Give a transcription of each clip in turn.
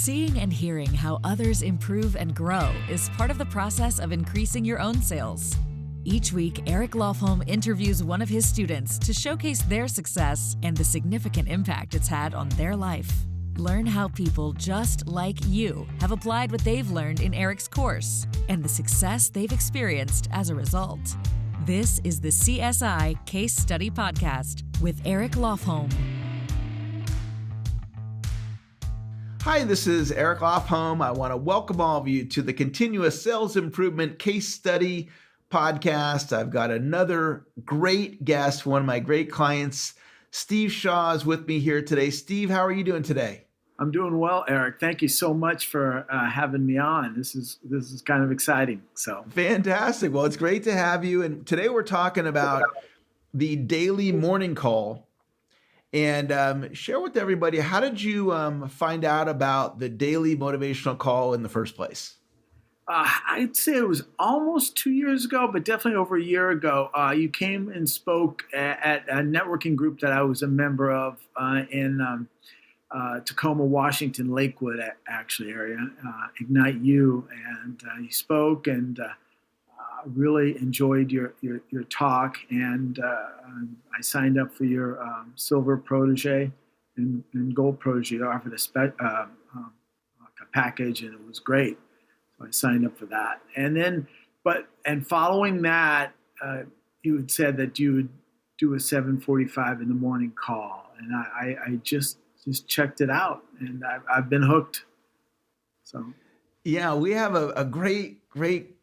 Seeing and hearing how others improve and grow is part of the process of increasing your own sales. Each week, Eric Lofholm interviews one of his students to showcase their success and the significant impact it's had on their life. Learn how people just like you have applied what they've learned in Eric's course and the success they've experienced as a result. This is the CSI Case Study Podcast with Eric Lofholm. Hi, this is Eric Lofholm. I want to welcome all of you to the Continuous Sales Improvement Case Study Podcast. I've got another great guest, one of my great clients. Steve Shaw is with me here today. Steve, how are you doing today? I'm doing well, Eric. Thank you so much for having me on. This is kind of exciting. So fantastic. Well, it's great to have you. And today we're talking about the daily morning call. And share with everybody, how did you find out about the daily motivational call in the first place? I'd say it was almost 2 years ago, but definitely over a year ago. You came and spoke at a networking group that I was a member of in Tacoma, Washington, Lakewood, actually area, Ignite You, and you spoke and really enjoyed your talk, and I signed up for your Silver Protege and Gold Protege. You offered a package, and it was great. So I signed up for that, and then, following that, you had said that you would do a 7:45 in the morning call, and I just checked it out, and I've been hooked. So, yeah, we have a great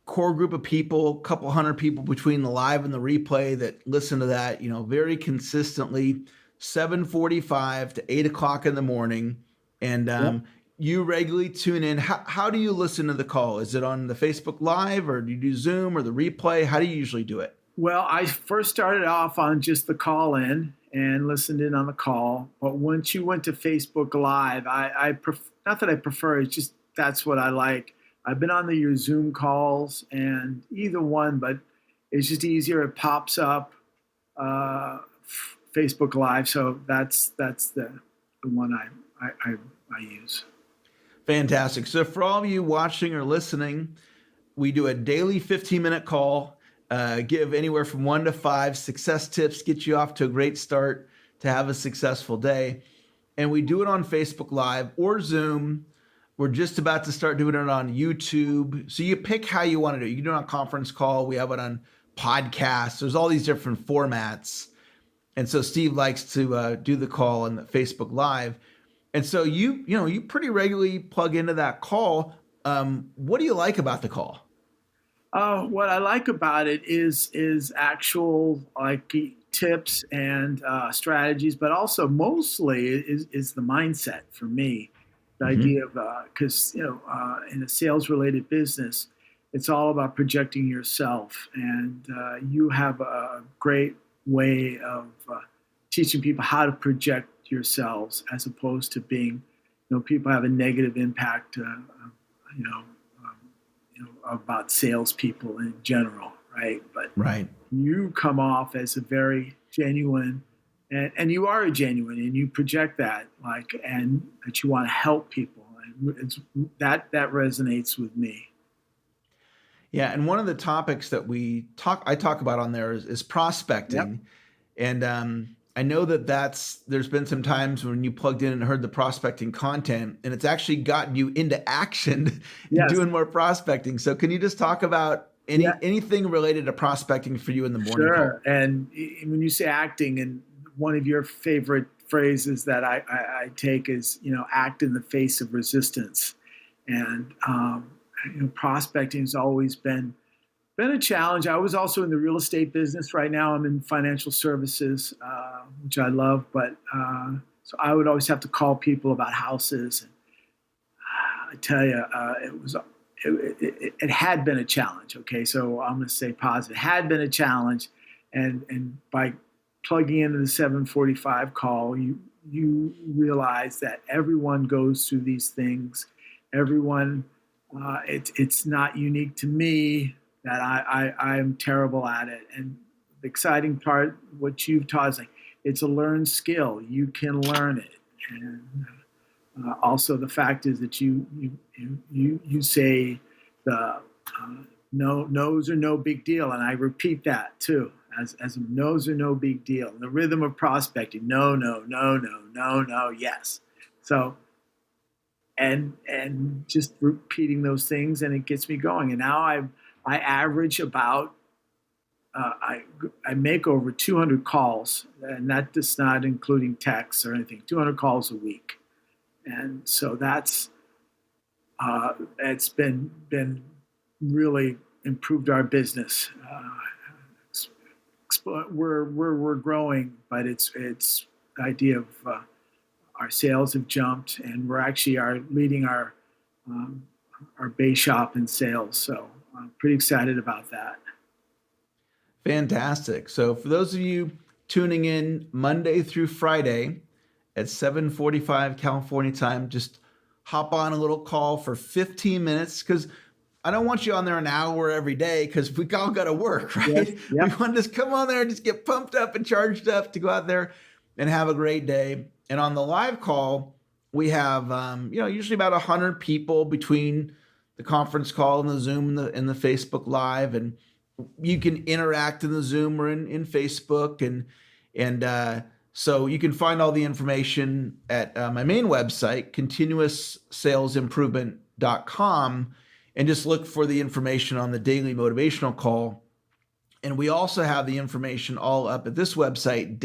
core group of people, a couple hundred people between the live and the replay that listen to that, very consistently, 7:45 to 8 o'clock in the morning. And you regularly tune in. How do you listen to the call? Is it on the Facebook Live, or do you do Zoom or the replay? How do you usually do it? Well, I first started off on just the call in and listened in on the call. But once you went to Facebook Live, not that I prefer, it's just that's what I like. I've been on your Zoom calls and either one, but it's just easier. It pops up Facebook Live, so that's the one I use. Fantastic. So for all of you watching or listening, we do a daily 15-minute call, give anywhere from 1 to 5 success tips, get you off to a great start to have a successful day. And we do it on Facebook Live or Zoom. We're just about to start doing it on YouTube. So you pick how you want to do it. You can do it on conference call. We have it on podcasts. There's all these different formats. And so Steve likes to do the call on the Facebook Live. And so you pretty regularly plug into that call. What do you like about the call? What I like about it is actual tips and strategies, but also mostly is the mindset for me. The idea of, because, in a sales-related business, it's all about projecting yourself. And you have a great way of teaching people how to project yourselves as opposed to being, people have a negative impact, about salespeople in general, right? But right. You come off as a very genuine, and you are a genuine, and you project that, and that you want to help people, and that resonates with me. Yeah, and one of the topics that I talk about on there is prospecting, and I know there's been some times when you plugged in and heard the prospecting content, and it's actually gotten you into action, doing more prospecting. So can you just talk about anything related to prospecting for you in the morning? Sure. Call? And when you say acting, and one of your favorite phrases that I take is, act in the face of resistance. And, prospecting has always been a challenge. I was also in the real estate business. Right now I'm in financial services, which I love. But so I would always have to call people about houses. And I tell you, it had been a challenge. Okay, so I'm going to say positive. It had been a challenge. And by plugging into the 7:45 call, you realize that everyone goes through these things. Everyone, it's not unique to me that I'm terrible at it. And the exciting part, what you've taught is it's a learned skill. You can learn it. And Also, the fact is that you say the no's are no big deal, and I repeat that too as no's are no big deal. The rhythm of prospecting: no, yes. So, and just repeating those things, and it gets me going. And now I average about I make over 200 calls, and that does not including texts or anything. 200 calls a week. And so that's it's been really improved our business. We're growing, but it's the idea of our sales have jumped, and we're actually leading our base shop in sales. So I'm pretty excited about that. Fantastic. So for those of you tuning in Monday through Friday at 7:45 California time, just hop on a little call for 15 minutes, because I don't want you on there an hour every day, because we all got to work, right? Yes, yep. We want to just come on there and just get pumped up and charged up to go out there and have a great day. And on the live call, we have usually about 100 people between the conference call and the Zoom and the Facebook Live, and you can interact in the Zoom or in Facebook, and so you can find all the information at my main website, continuoussalesimprovement.com, and just look for the information on the daily motivational call. And we also have the information all up at this website,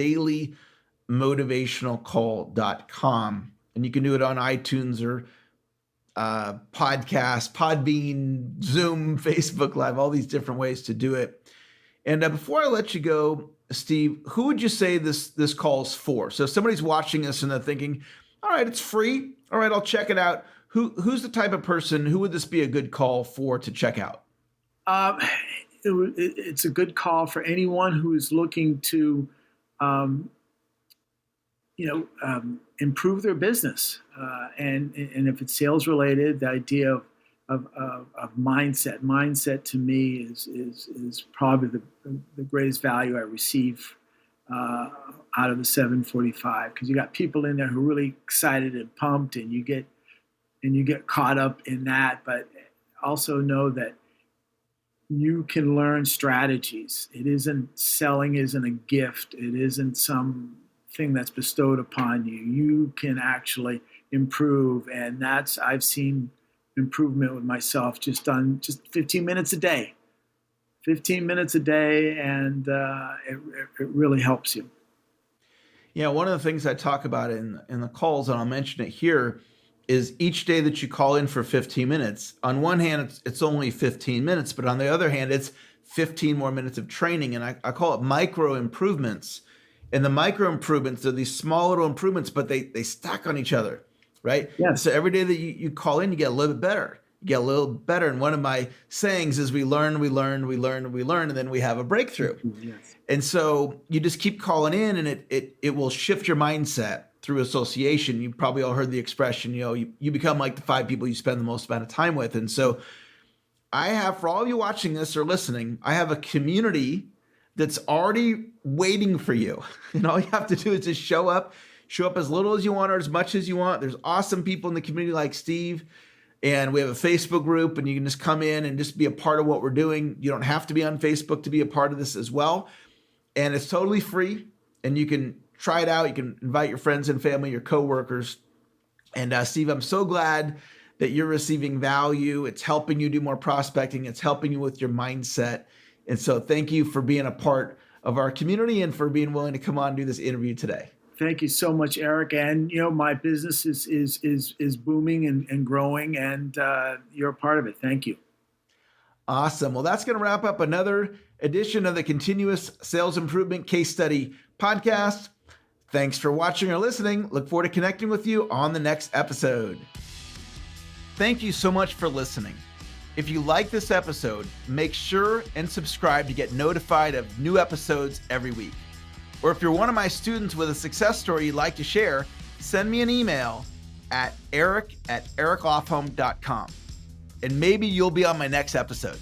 dailymotivationalcall.com, and you can do it on iTunes or podcast, Podbean, Zoom, Facebook Live, all these different ways to do it. And before I let you go, Steve, who would you say this call is for? So if somebody's watching this and they're thinking, all right, it's free. All right, I'll check it out. Who's the type of person, who would this be a good call for to check out? It's a good call for anyone who is looking to, improve their business. And if it's sales related, the idea of mindset. Mindset to me is probably the greatest value I receive out of the 745, because you got people in there who are really excited and pumped, and you get caught up in that. But also know that you can learn strategies. Selling isn't a gift. It isn't something that's bestowed upon you. You can actually improve, and I've seen improvement with myself just 15 minutes a day. 15 minutes a day, and it really helps you. Yeah, one of the things I talk about in the calls, and I'll mention it here, is each day that you call in for 15 minutes. On one hand, it's only 15 minutes, but on the other hand, it's 15 more minutes of training, and I call it micro improvements. And the micro improvements are these small little improvements, but they stack on each other, right? Yeah. So every day that you call in, you get a little bit better. You get a little better. And one of my sayings is we learn, and then we have a breakthrough. Yes. And so you just keep calling in, and it will shift your mindset through association. You probably all heard the expression, you become like the 5 people you spend the most amount of time with. And so I have, for all of you watching this or listening, I have a community that's already waiting for you. And all you have to do is just show up as little as you want or as much as you want. There's awesome people in the community like Steve, and we have a Facebook group, and you can just come in and just be a part of what we're doing. You don't have to be on Facebook to be a part of this as well. And it's totally free, and you can try it out. You can invite your friends and family, your coworkers. And Steve, I'm so glad that you're receiving value. It's helping you do more prospecting. It's helping you with your mindset. And so thank you for being a part of our community and for being willing to come on and do this interview today. Thank you so much, Eric. And, my business is booming and growing, and you're a part of it. Thank you. Awesome. Well, that's going to wrap up another edition of the Continuous Sales Improvement Case Study Podcast. Thanks for watching or listening. Look forward to connecting with you on the next episode. Thank you so much for listening. If you like this episode, make sure and subscribe to get notified of new episodes every week. Or if you're one of my students with a success story you'd like to share, send me an email at eric@ericlofholm.com. And maybe you'll be on my next episode.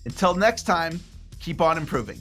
Until next time, keep on improving.